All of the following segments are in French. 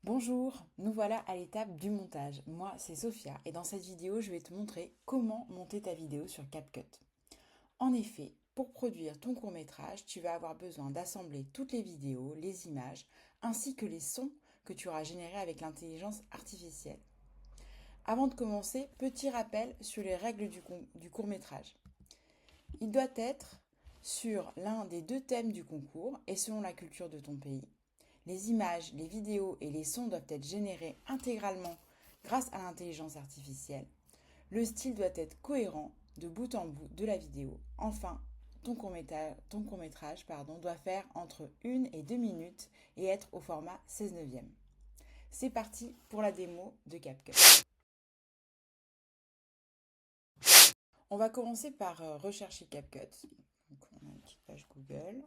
Bonjour, nous voilà à l'étape du montage. Moi, c'est Sophia et dans cette vidéo, je vais te montrer comment monter ta vidéo sur CapCut. En effet, pour produire ton court-métrage, tu vas avoir besoin d'assembler toutes les vidéos, les images, ainsi que les sons que tu auras générés avec l'intelligence artificielle. Avant de commencer, petit rappel sur les règles du court-métrage. Il doit être sur l'un des deux thèmes du concours et selon la culture de ton pays. Les images, les vidéos et les sons doivent être générés intégralement grâce à l'intelligence artificielle. Le style doit être cohérent de bout en bout de la vidéo. Enfin, ton court-métrage doit faire entre 1 et 2 minutes et être au format 16 neuvième. C'est parti pour la démo de CapCut. On va commencer par rechercher CapCut. Donc, on a une petite page Google.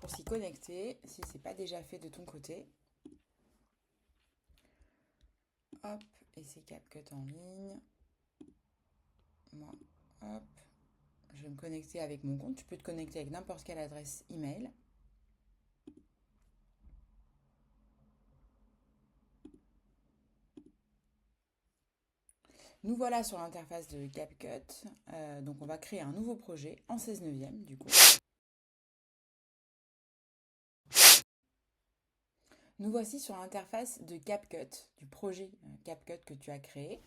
Pour s'y connecter, si ce n'est pas déjà fait de ton côté, hop, et c'est CapCut en ligne. Moi, hop, je vais me connecter avec mon compte. Tu peux te connecter avec n'importe quelle adresse email. Nous voilà sur l'interface de CapCut. Donc on va créer un nouveau projet en 16 neuvième du coup. Nous voici sur l'interface de CapCut, du projet CapCut que tu as créé.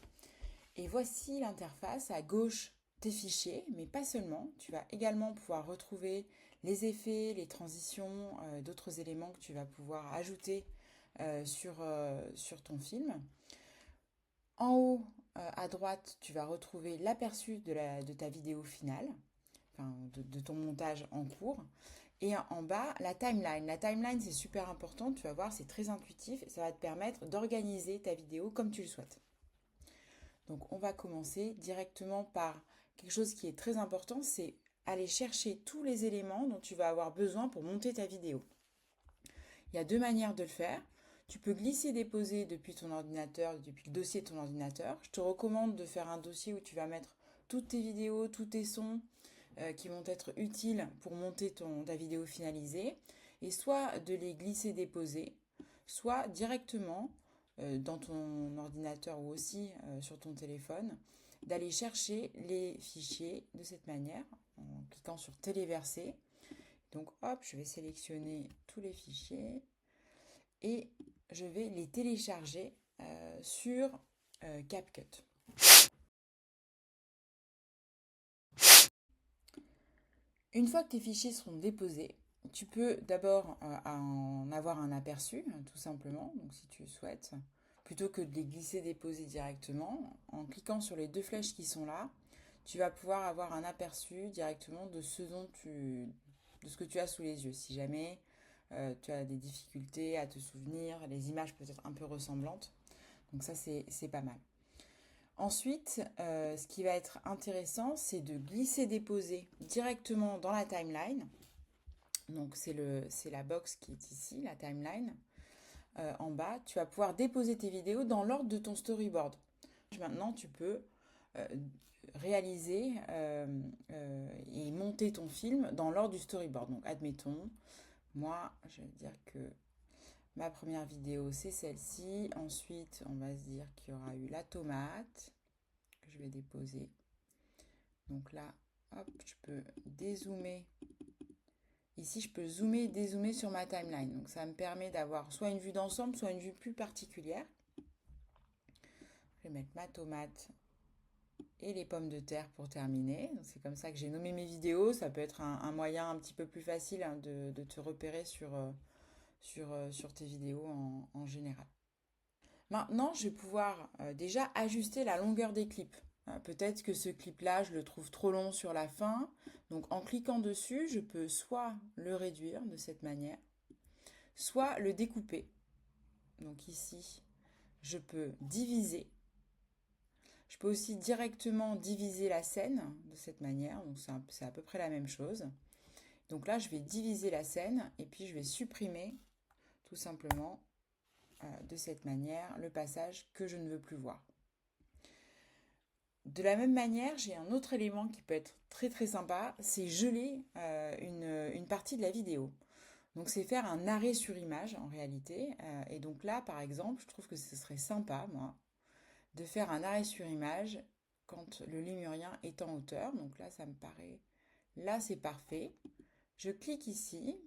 Et voici l'interface à gauche tes fichiers, mais pas seulement. Tu vas également pouvoir retrouver les effets, les transitions, d'autres éléments que tu vas pouvoir ajouter sur ton film. En haut à droite, tu vas retrouver l'aperçu de ta vidéo finale, enfin de ton montage en cours. Et en bas, la timeline. La timeline, c'est super important, tu vas voir, c'est très intuitif et ça va te permettre d'organiser ta vidéo comme tu le souhaites. Donc on va commencer directement par quelque chose qui est très important, c'est aller chercher tous les éléments dont tu vas avoir besoin pour monter ta vidéo. Il y a deux manières de le faire. Tu peux glisser-déposer depuis ton ordinateur, depuis le dossier de ton ordinateur. Je te recommande de faire un dossier où tu vas mettre toutes tes vidéos, tous tes sons qui vont être utiles pour monter ta vidéo finalisée. Et soit de les glisser-déposer, soit directement dans ton ordinateur ou aussi sur ton téléphone, d'aller chercher les fichiers de cette manière en cliquant sur téléverser. Donc hop, je vais sélectionner tous les fichiers et je vais les télécharger sur CapCut. Une fois que tes fichiers seront déposés, tu peux d'abord en avoir un aperçu, tout simplement, donc si tu le souhaites, plutôt que de les glisser-déposer directement. En cliquant sur les deux flèches qui sont là, tu vas pouvoir avoir un aperçu directement de ce que tu as sous les yeux. Si jamais tu as des difficultés à te souvenir, les images peuvent être un peu ressemblantes, donc ça c'est pas mal. Ensuite, ce qui va être intéressant, c'est de glisser-déposer directement dans la timeline. Donc c'est la box qui est ici, la timeline. En bas, tu vas pouvoir déposer tes vidéos dans l'ordre de ton storyboard. Maintenant, tu peux euh, réaliser et monter ton film dans l'ordre du storyboard. Donc admettons, moi, je vais dire que ma première vidéo, c'est celle-ci. Ensuite, on va se dire qu'il y aura eu la tomate que je vais déposer. Donc là, hop, je peux dézoomer. Ici, je peux zoomer et dézoomer sur ma timeline. Donc ça me permet d'avoir soit une vue d'ensemble, soit une vue plus particulière. Je vais mettre ma tomate et les pommes de terre pour terminer. C'est comme ça que j'ai nommé mes vidéos. Ça peut être un moyen un petit peu plus facile de te repérer sur tes vidéos en général. Maintenant, je vais pouvoir déjà ajuster la longueur des clips. Peut-être que ce clip-là, je le trouve trop long sur la fin. Donc en cliquant dessus, je peux soit le réduire de cette manière, soit le découper. Donc ici, je peux diviser. Je peux aussi directement diviser la scène de cette manière. Donc c'est à peu près la même chose. Donc là, je vais diviser la scène et puis je vais supprimer tout simplement de cette manière le passage que je ne veux plus voir. De la même manière, j'ai un autre élément qui peut être très très sympa, c'est geler une partie de la vidéo. Donc c'est faire un arrêt sur image en réalité. Et donc là, par exemple, je trouve que ce serait sympa, moi, de faire un arrêt sur image quand le lémurien est en hauteur. Donc là, ça me paraît... Là, c'est parfait. Je clique ici.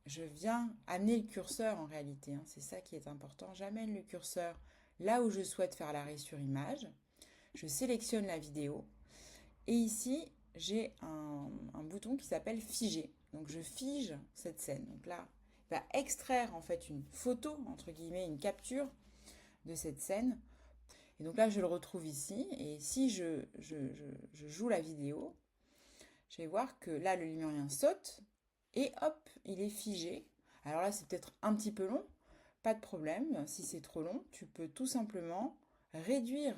Je viens amener le curseur en réalité, hein, c'est ça qui est important. J'amène le curseur là où je souhaite faire l'arrêt sur image. Je sélectionne la vidéo. Et ici, j'ai un bouton qui s'appelle figer. Donc je fige cette scène. Donc là, il va extraire en fait une photo, entre guillemets, une capture de cette scène. Et donc là, je le retrouve ici. Et si je joue la vidéo, je vais voir que là, le lémurien saute. Et hop, il est figé. Alors là, c'est peut-être un petit peu long. Pas de problème. Si c'est trop long, tu peux tout simplement réduire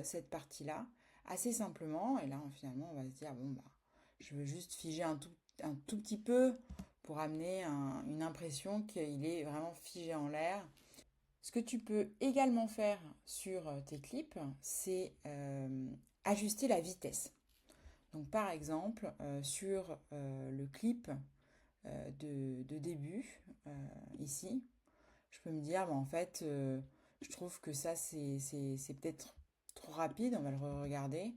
cette partie-là assez simplement. Et là, finalement, on va se dire, bon, bah, je veux juste figer un tout petit peu pour amener une impression qu'il est vraiment figé en l'air. Ce que tu peux également faire sur tes clips, c'est ajuster la vitesse. Donc par exemple, sur le clip de début, ici, je peux me dire, bah, en fait, je trouve que ça, c'est peut-être trop rapide, on va le regarder.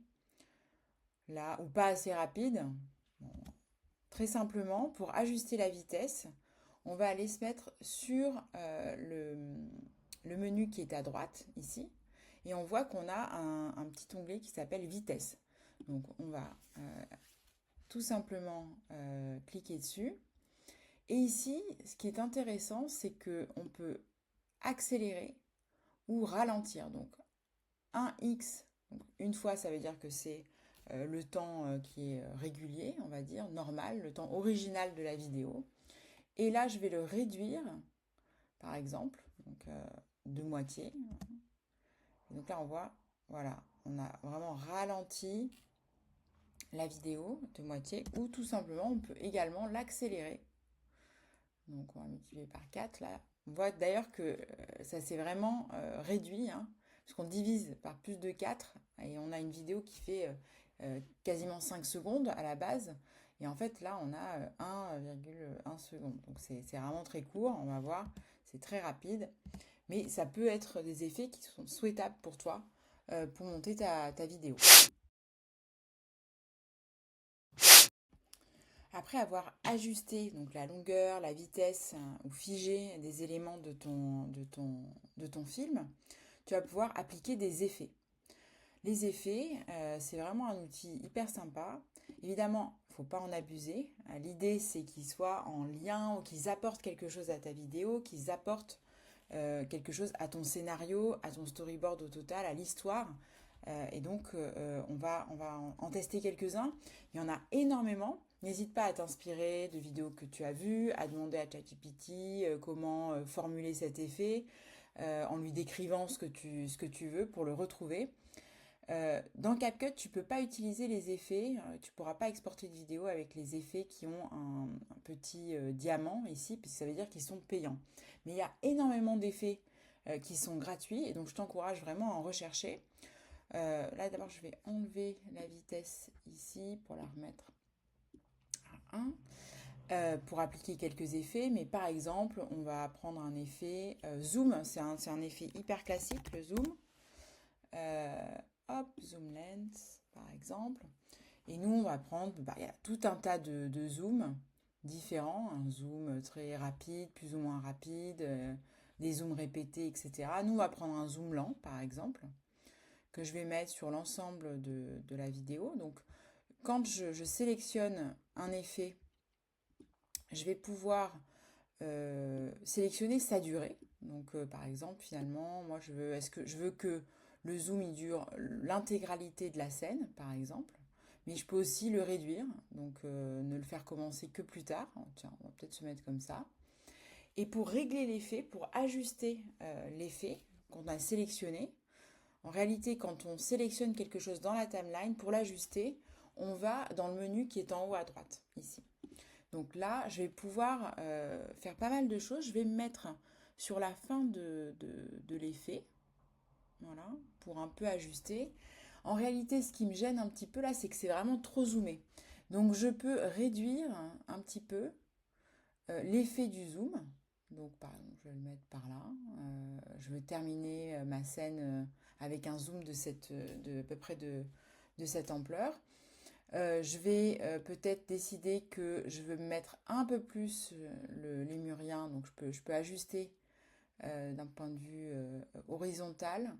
Là, ou pas assez rapide. Bon, très simplement, pour ajuster la vitesse, on va aller se mettre sur le menu qui est à droite, ici. Et on voit qu'on a un petit onglet qui s'appelle vitesse. Donc on va tout simplement cliquer dessus. Et ici, ce qui est intéressant, c'est qu'on peut accélérer ou ralentir. Donc 1x, donc une fois ça veut dire que c'est le temps qui est régulier, on va dire, normal, le temps original de la vidéo. Et là, je vais le réduire, par exemple, donc, de moitié. Et donc là, on voit, voilà, on a vraiment ralenti la vidéo de moitié, ou tout simplement, on peut également l'accélérer. Donc on va multiplier par 4 là. On voit d'ailleurs que ça s'est vraiment réduit, hein, parce qu'on divise par plus de 4 et on a une vidéo qui fait quasiment 5 secondes à la base. Et en fait là on a 1,1 seconde. Donc c'est vraiment très court, on va voir, c'est très rapide. Mais ça peut être des effets qui sont souhaitables pour toi pour monter ta vidéo. Après avoir ajusté donc la longueur, la vitesse ou figé des éléments de ton film, tu vas pouvoir appliquer des effets. Les effets, c'est vraiment un outil hyper sympa. Évidemment, il ne faut pas en abuser. L'idée, c'est qu'ils soient en lien ou qu'ils apportent quelque chose à ta vidéo, qu'ils apportent quelque chose à ton scénario, à ton storyboard au total, à l'histoire. Et donc, on va en tester quelques-uns. Il y en a énormément. N'hésite pas à t'inspirer de vidéos que tu as vues, à demander à ChatGPT comment formuler cet effet, en lui décrivant ce que tu veux pour le retrouver. Dans CapCut, tu ne peux pas utiliser les effets. Tu ne pourras pas exporter de vidéo avec les effets qui ont un petit diamant ici, puisque ça veut dire qu'ils sont payants. Mais il y a énormément d'effets qui sont gratuits, et donc je t'encourage vraiment à en rechercher. Là, d'abord, je vais enlever la vitesse ici pour la remettre à 1. Pour appliquer quelques effets, mais par exemple, on va prendre un effet zoom. C'est un effet hyper classique, le zoom. Hop, zoom lens, par exemple. Et nous, on va prendre, il y a tout un tas de zooms différents. Un zoom très rapide, plus ou moins rapide, des zooms répétés, etc. Nous, on va prendre un zoom lent, par exemple, que je vais mettre sur l'ensemble de la vidéo. Donc, quand je sélectionne un effet, je vais pouvoir sélectionner sa durée. Donc, par exemple, finalement, moi, est-ce que je veux que le zoom il dure l'intégralité de la scène, par exemple, mais je peux aussi le réduire, donc ne le faire commencer que plus tard. Tiens, on va peut-être se mettre comme ça. Et pour régler l'effet, pour ajuster l'effet qu'on a sélectionné, en réalité, quand on sélectionne quelque chose dans la timeline, pour l'ajuster, on va dans le menu qui est en haut à droite, ici. Donc là, je vais pouvoir faire pas mal de choses. Je vais me mettre sur la fin de l'effet, voilà, pour un peu ajuster. En réalité, ce qui me gêne un petit peu là, c'est que c'est vraiment trop zoomé. Donc je peux réduire un petit peu l'effet du zoom. Donc par exemple, je vais le mettre par là. Je veux terminer ma scène avec un zoom de à peu près de cette ampleur. Je vais peut-être décider que je veux mettre un peu plus le lémurien, donc je peux ajuster d'un point de vue horizontal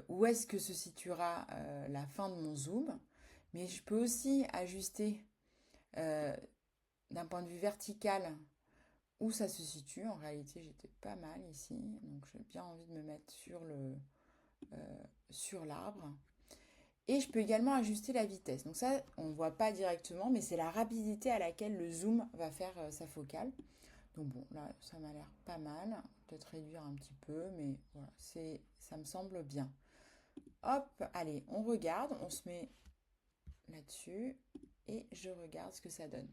où est-ce que se situera la fin de mon zoom, mais je peux aussi ajuster euh, d'un point de vue vertical où ça se situe. En réalité, j'étais pas mal ici, donc j'ai bien envie de me mettre sur l'arbre. Et je peux également ajuster la vitesse. Donc ça, on ne voit pas directement, mais c'est la rapidité à laquelle le zoom va faire sa focale. Donc bon, là, ça m'a l'air pas mal. Peut-être réduire un petit peu, mais voilà, ça me semble bien. Hop, allez, on regarde, on se met là-dessus et je regarde ce que ça donne.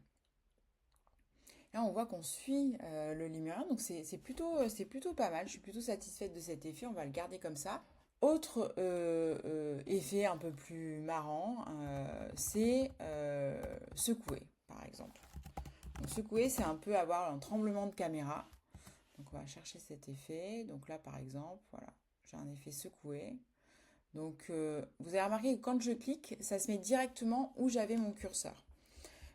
Là, on voit qu'on suit le lémurien, donc c'est plutôt pas mal. Je suis plutôt satisfaite de cet effet, on va le garder comme ça. Autre effet un peu plus marrant, c'est secouer, par exemple. Donc, secouer, c'est un peu avoir un tremblement de caméra. Donc on va chercher cet effet. Donc là, par exemple, voilà, j'ai un effet secoué. Donc vous avez remarqué que quand je clique, ça se met directement où j'avais mon curseur.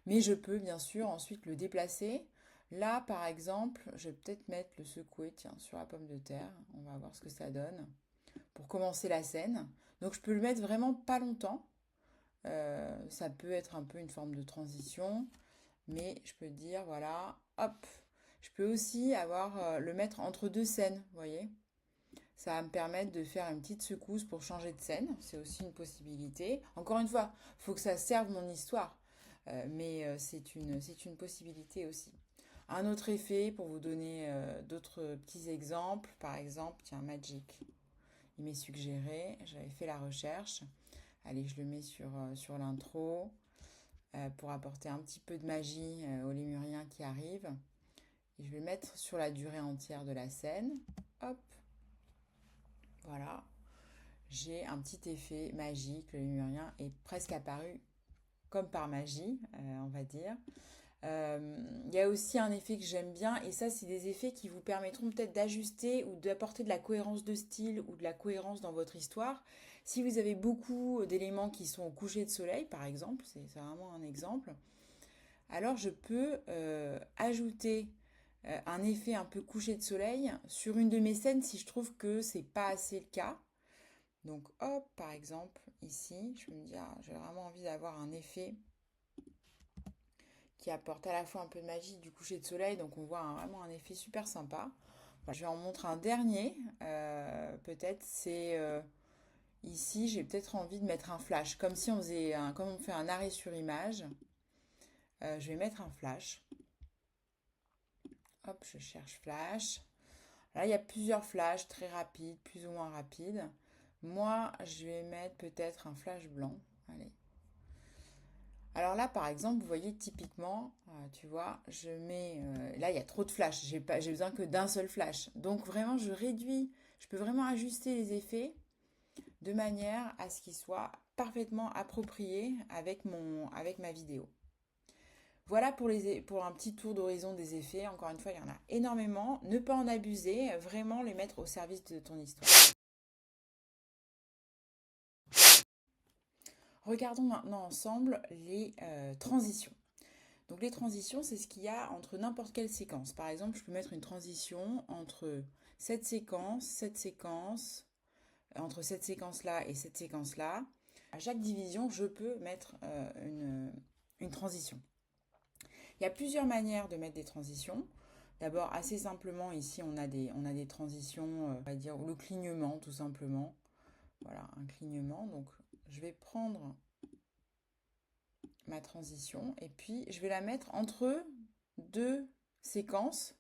Mais je peux bien sûr ensuite le déplacer. Là, par exemple, je vais peut-être mettre le secoué, tiens, sur la pomme de terre. On va voir ce que ça donne pour commencer la scène. Donc je peux le mettre vraiment pas longtemps. Ça peut être un peu une forme de transition, mais je peux dire, voilà, hop. Je peux aussi le mettre entre deux scènes, vous voyez. Ça va me permettre de faire une petite secousse pour changer de scène. C'est aussi une possibilité. Encore une fois, il faut que ça serve mon histoire. Mais c'est une possibilité aussi. Un autre effet, pour vous donner d'autres petits exemples, par exemple, tiens, Magic. Il m'est suggéré, j'avais fait la recherche. Allez, je le mets sur l'intro pour apporter un petit peu de magie aux lémuriens qui arrivent. Et je vais le mettre sur la durée entière de la scène. Hop, voilà. J'ai un petit effet magique. Le lémurien est presque apparu comme par magie, on va dire. Il y a aussi un effet que j'aime bien, et ça, c'est des effets qui vous permettront peut-être d'ajuster ou d'apporter de la cohérence de style ou de la cohérence dans votre histoire. Si vous avez beaucoup d'éléments qui sont au coucher de soleil, par exemple, c'est vraiment un exemple, alors je peux ajouter un effet un peu coucher de soleil sur une de mes scènes si je trouve que c'est pas assez le cas. Donc hop, par exemple, ici, je me dis, ah, j'ai vraiment envie d'avoir un effet qui apporte à la fois un peu de magie du coucher de soleil, donc on voit vraiment un effet super sympa. Voilà, je vais en montrer un dernier, peut-être, c'est ici, j'ai peut-être envie de mettre un flash, comme si on faisait comme on fait un arrêt sur image. Je vais mettre un flash. Hop, je cherche flash. Là, il y a plusieurs flashs très rapides, plus ou moins rapides. Moi, je vais mettre peut-être un flash blanc. Allez. Alors là, par exemple, vous voyez typiquement, tu vois, je mets... là, il y a trop de flash. J'ai besoin que d'un seul flash. Donc vraiment, je réduis. Je peux vraiment ajuster les effets de manière à ce qu'ils soient parfaitement appropriés avec ma vidéo. Voilà pour un petit tour d'horizon des effets. Encore une fois, il y en a énormément. Ne pas en abuser, vraiment les mettre au service de ton histoire. Regardons maintenant ensemble les transitions. Donc les transitions, c'est ce qu'il y a entre n'importe quelle séquence. Par exemple, je peux mettre une transition entre cette séquence, entre cette séquence-là et cette séquence-là. À chaque division, je peux mettre une transition. Il y a plusieurs manières de mettre des transitions. D'abord, assez simplement, ici, on a des transitions, on va dire, le clignement, tout simplement. Voilà, un clignement. Donc, je vais prendre ma transition et puis je vais la mettre entre deux séquences.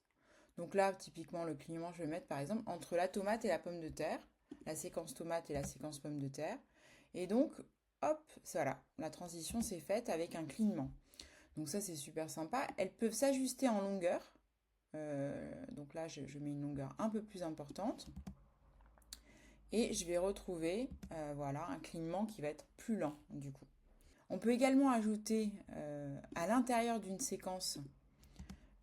Donc là, typiquement, le clignement, je vais mettre par exemple entre la tomate et la pomme de terre, la séquence tomate et la séquence pomme de terre. Et donc, hop, voilà, la transition s'est faite avec un clignement. Donc ça, c'est super sympa. Elles peuvent s'ajuster en longueur. Donc là, je mets une longueur un peu plus importante. Et je vais retrouver voilà, un clignement qui va être plus lent du coup. On peut également ajouter à l'intérieur d'une séquence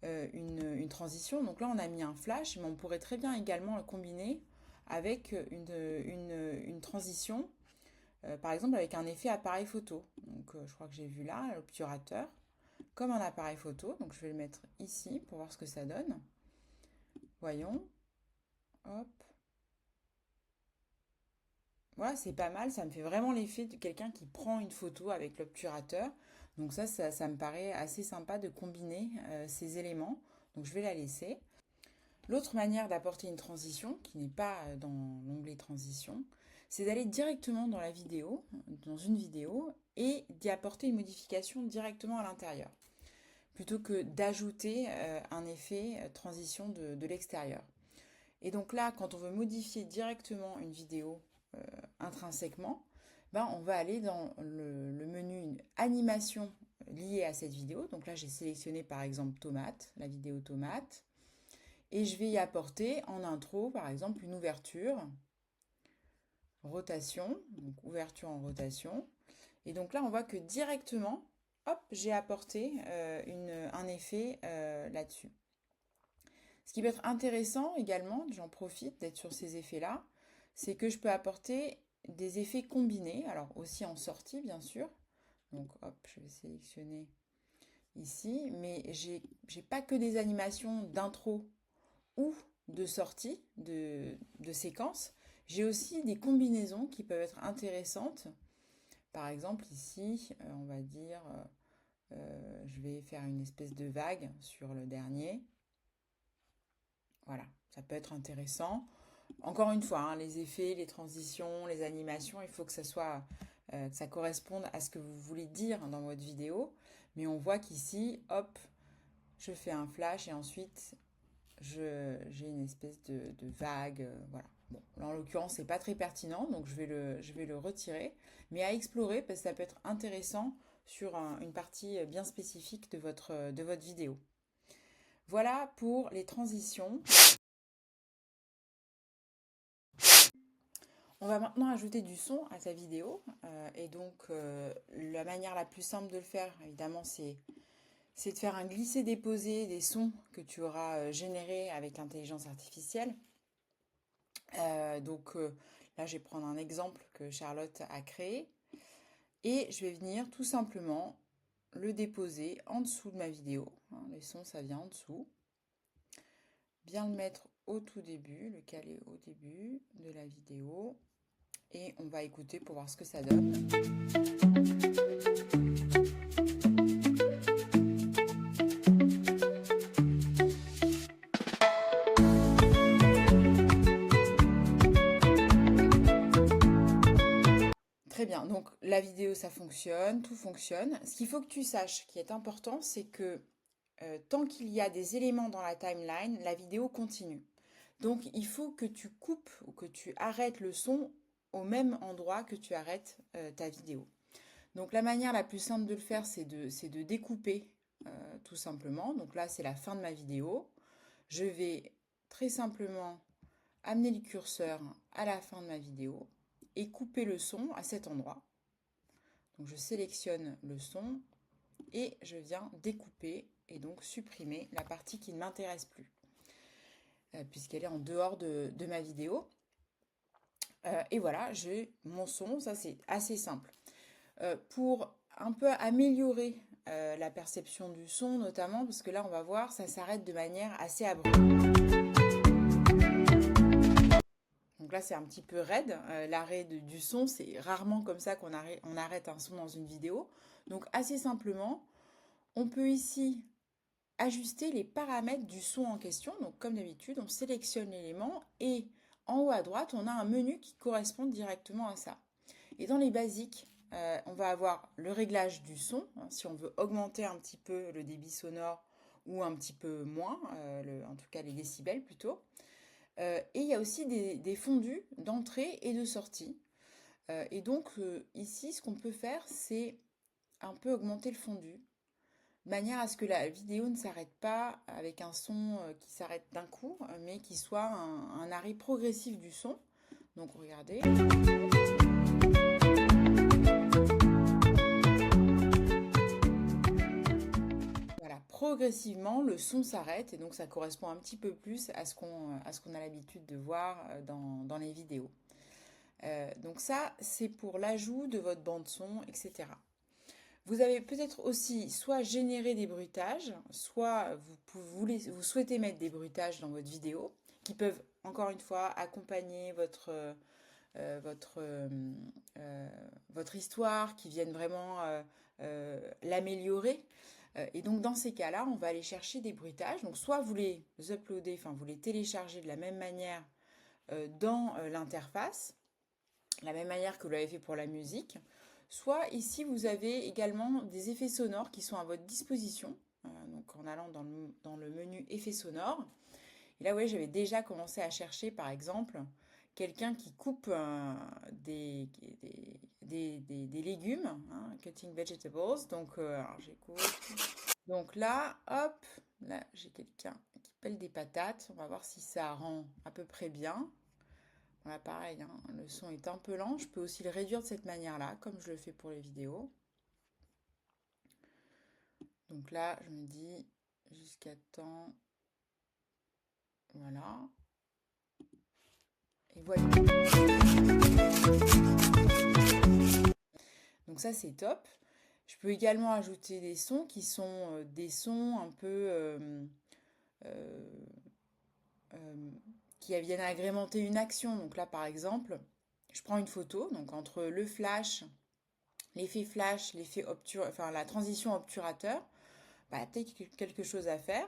une transition. Donc là, on a mis un flash, mais on pourrait très bien également le combiner avec une transition, par exemple avec un effet appareil photo. Donc je crois que j'ai vu là l'obturateur comme un appareil photo. Donc je vais le mettre ici pour voir ce que ça donne. Voyons. Hop. Voilà, c'est pas mal. Ça me fait vraiment l'effet de quelqu'un qui prend une photo avec l'obturateur. Donc ça me paraît assez sympa de combiner ces éléments. Donc je vais la laisser. L'autre manière d'apporter une transition, qui n'est pas dans l'onglet transition, c'est d'aller directement dans la vidéo, dans une vidéo, et d'y apporter une modification directement à l'intérieur, plutôt que d'ajouter un effet transition de l'extérieur. Et donc là, quand on veut modifier directement une vidéo intrinsèquement, on va aller dans le menu animation liée à cette vidéo. Donc là, j'ai sélectionné par exemple tomate, la vidéo tomate. Et je vais y apporter en intro, par exemple, une ouverture, rotation, donc ouverture en rotation. Et donc là, on voit que directement, hop, j'ai apporté un effet là-dessus. Ce qui peut être intéressant également, j'en profite d'être sur ces effets-là, c'est que je peux apporter des effets combinés, alors aussi en sortie bien sûr. Donc hop, je vais sélectionner ici, mais j'ai pas que des animations d'intro ou de sortie de séquences. J'ai aussi des combinaisons qui peuvent être intéressantes. Par exemple ici, on va dire, je vais faire une espèce de vague sur le dernier. Voilà, ça peut être intéressant. Encore une fois, les effets, les transitions, les animations, il faut que ça corresponde à ce que vous voulez dire dans votre vidéo. Mais on voit qu'ici, hop, je fais un flash et ensuite j'ai une espèce de vague. Voilà. Bon, là, en l'occurrence, c'est pas très pertinent, donc je vais le retirer. Mais à explorer, parce que ça peut être intéressant sur une partie bien spécifique de votre vidéo. Voilà pour les transitions. On va maintenant ajouter du son à ta vidéo. Et donc, la manière la plus simple de le faire, évidemment, c'est de faire un glisser-déposer des sons que tu auras générés avec l'intelligence artificielle. Donc là, je vais prendre un exemple que Charlotte a créé. Et je vais venir tout simplement le déposer en dessous de ma vidéo. Les sons, ça vient en dessous. Bien le mettre au tout début, le caler au début de la vidéo. Et on va écouter pour voir ce que ça donne. Très bien, donc la vidéo ça fonctionne, tout fonctionne. Ce qu'il faut que tu saches, qui est important, c'est que tant qu'il y a des éléments dans la timeline, la vidéo continue. Donc il faut que tu coupes ou que tu arrêtes le son au même endroit que tu arrêtes ta vidéo. Donc la manière la plus simple de le faire, c'est de découper tout simplement. Donc là, c'est la fin de ma vidéo. Je vais très simplement amener le curseur à la fin de ma vidéo et couper le son à cet endroit. Donc je sélectionne le son et je viens découper et donc supprimer la partie qui ne m'intéresse plus, puisqu'elle est en dehors de ma vidéo. Et voilà, j'ai mon son, ça c'est assez simple. Pour un peu améliorer la perception du son notamment, parce que là on va voir, ça s'arrête de manière assez abrupte. Donc là c'est un petit peu raide, l'arrêt du son, c'est rarement comme ça qu'on arrête un son dans une vidéo. Donc assez simplement, on peut ici ajuster les paramètres du son en question. Donc comme d'habitude, on sélectionne l'élément et en haut à droite, on a un menu qui correspond directement à ça. Et dans les basiques, on va avoir le réglage du son, si on veut augmenter un petit peu le débit sonore ou un petit peu moins, en tout cas les décibels plutôt. Et il y a aussi des fondus d'entrée et de sortie. Et donc ici, ce qu'on peut faire, c'est un peu augmenter le fondu, de manière à ce que la vidéo ne s'arrête pas avec un son qui s'arrête d'un coup, mais qui soit un arrêt progressif du son. Donc regardez. progressivement, le son s'arrête et donc ça correspond un petit peu plus à ce qu'on a l'habitude de voir dans les vidéos. Donc ça, c'est pour l'ajout de votre bande son, etc. Vous avez peut-être aussi soit généré des bruitages, soit vous souhaitez mettre des bruitages dans votre vidéo qui peuvent, encore une fois, accompagner euh, votre, euh, euh, votre histoire, qui viennent vraiment l'améliorer. Et donc dans ces cas-là, on va aller chercher des bruitages. Donc soit vous les uploadez, enfin vous les téléchargez de la même manière dans l'interface, la même manière que vous l'avez fait pour la musique. Soit ici, vous avez également des effets sonores qui sont à votre disposition. Donc en allant dans le menu effets sonores. Et là, oui, j'avais déjà commencé à chercher, par exemple, quelqu'un qui coupe des légumes, hein, cutting vegetables. Donc, alors, j'écoute. Donc là, hop, là, j'ai quelqu'un qui pèle des patates. On va voir si ça rend à peu près bien. Voilà, pareil, hein, le son est un peu lent. Je peux aussi le réduire de cette manière-là, comme je le fais pour les vidéos. Donc là, je me dis jusqu'à temps. Voilà. Et voilà. Donc ça, c'est top. Je peux également ajouter des sons qui sont des sons un peu euh, euh, qui viennent agrémenter une action. Donc là, par exemple, je prends une photo. Donc entre le flash, l'effet enfin la transition obturateur, bah, peut-être quelque chose à faire.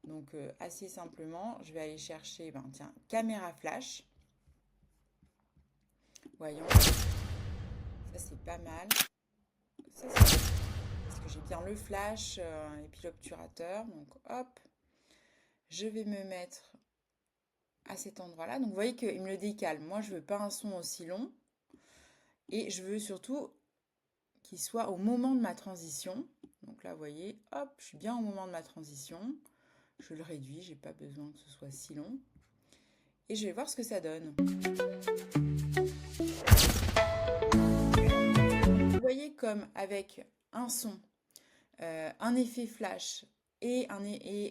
Donc assez simplement, je vais aller chercher, ben, tiens, caméra flash. Voyons, ça c'est pas mal. Ça, parce que j'ai bien le flash et puis l'obturateur. Donc hop, je vais me mettre à cet endroit-là. Donc vous voyez qu'il me le décale. Moi, je veux pas un son aussi long. Et je veux surtout qu'il soit au moment de ma transition. Donc là, vous voyez, hop, je suis bien au moment de ma transition. Je le réduis, j'ai pas besoin que ce soit si long. Et je vais voir ce que ça donne. Vous voyez comme avec un son, un effet flash et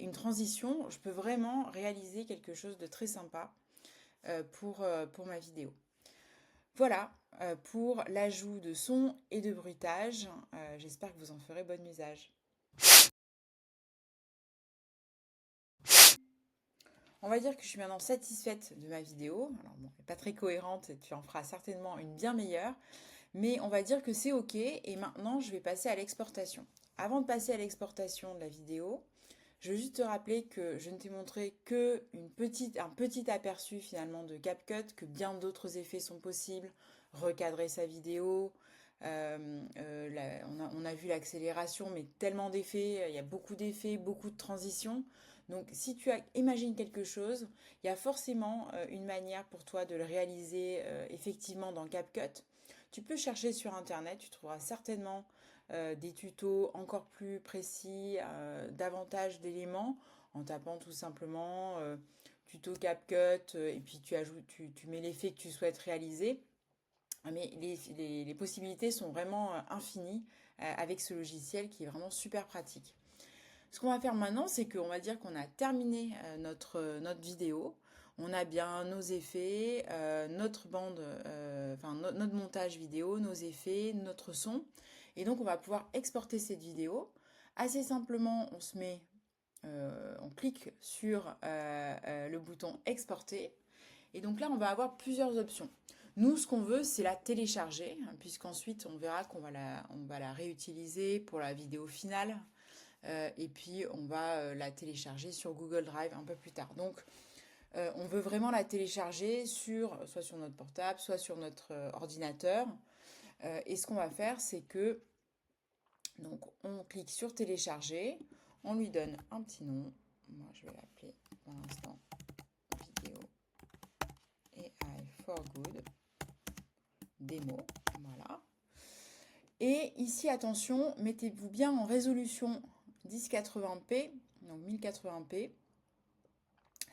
une transition, je peux vraiment réaliser quelque chose de très sympa pour ma vidéo. Voilà pour l'ajout de son et de bruitage. J'espère que vous en ferez bon usage. On va dire que je suis maintenant satisfaite de ma vidéo. Alors bon, elle n'est pas très cohérente et tu en feras certainement une bien meilleure. Mais on va dire que c'est OK. Et maintenant, je vais passer à l'exportation. Avant de passer à l'exportation de la vidéo, je veux juste te rappeler que je ne t'ai montré que un petit aperçu finalement de CapCut, que bien d'autres effets sont possibles. Recadrer sa vidéo. On a vu l'accélération, mais tellement d'effets, il y a beaucoup d'effets, beaucoup de transitions. Donc si imagines quelque chose, il y a forcément une manière pour toi de le réaliser effectivement dans CapCut. Tu peux chercher sur Internet, tu trouveras certainement des tutos encore plus précis, davantage d'éléments, en tapant tout simplement tuto CapCut et puis tu mets l'effet que tu souhaites réaliser. Mais les possibilités sont vraiment infinies avec ce logiciel qui est vraiment super pratique. Ce qu'on va faire maintenant, c'est qu'on va dire qu'on a terminé notre vidéo. On a bien nos effets, notre bande, enfin notre montage vidéo, nos effets, notre son. Et donc on va pouvoir exporter cette vidéo. Assez simplement, on clique sur le bouton exporter. Et donc là, on va avoir plusieurs options. Nous, ce qu'on veut, c'est la télécharger, hein, puisqu'ensuite, on verra on va la réutiliser pour la vidéo finale. Et puis, on va la télécharger sur Google Drive un peu plus tard. Donc, on veut vraiment la télécharger soit sur notre portable, soit sur notre ordinateur. Et ce qu'on va faire, c'est que donc, on clique sur télécharger, on lui donne un petit nom. Moi, je vais l'appeler pour l'instant vidéo AI for Good démo. Voilà. Et ici, attention, mettez-vous bien en résolution 1080p, donc 1080p.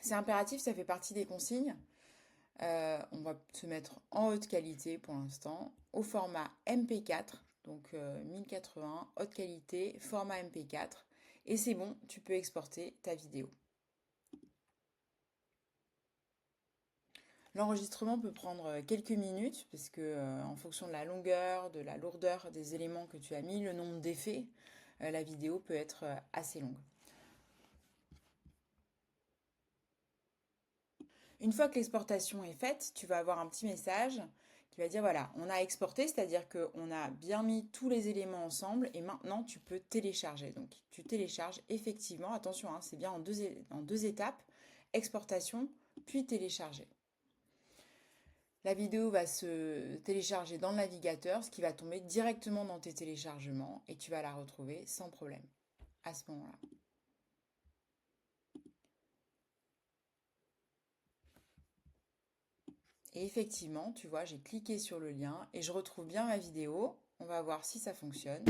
C'est impératif, ça fait partie des consignes. On va se mettre en haute qualité pour l'instant, au format MP4, donc 1080, haute qualité, format MP4. Et c'est bon, tu peux exporter ta vidéo. L'enregistrement peut prendre quelques minutes parce que en fonction de la longueur, de la lourdeur des éléments que tu as mis, le nombre d'effets, la vidéo peut être assez longue. Une fois que l'exportation est faite, tu vas avoir un petit message qui va dire voilà, on a exporté, c'est-à-dire qu'on a bien mis tous les éléments ensemble et maintenant tu peux télécharger. Donc tu télécharges effectivement, attention, hein, c'est bien en deux étapes, exportation puis télécharger. La vidéo va se télécharger dans le navigateur, ce qui va tomber directement dans tes téléchargements et tu vas la retrouver sans problème à ce moment-là. Et effectivement, tu vois, j'ai cliqué sur le lien et je retrouve bien ma vidéo. On va voir si ça fonctionne.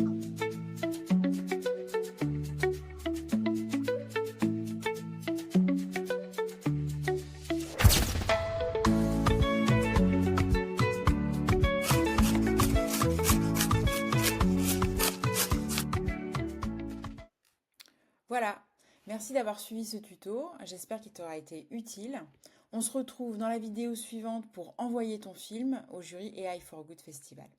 Voilà, merci d'avoir suivi ce tuto. J'espère qu'il t'aura été utile. On se retrouve dans la vidéo suivante pour envoyer ton film au jury AI for Good Festival.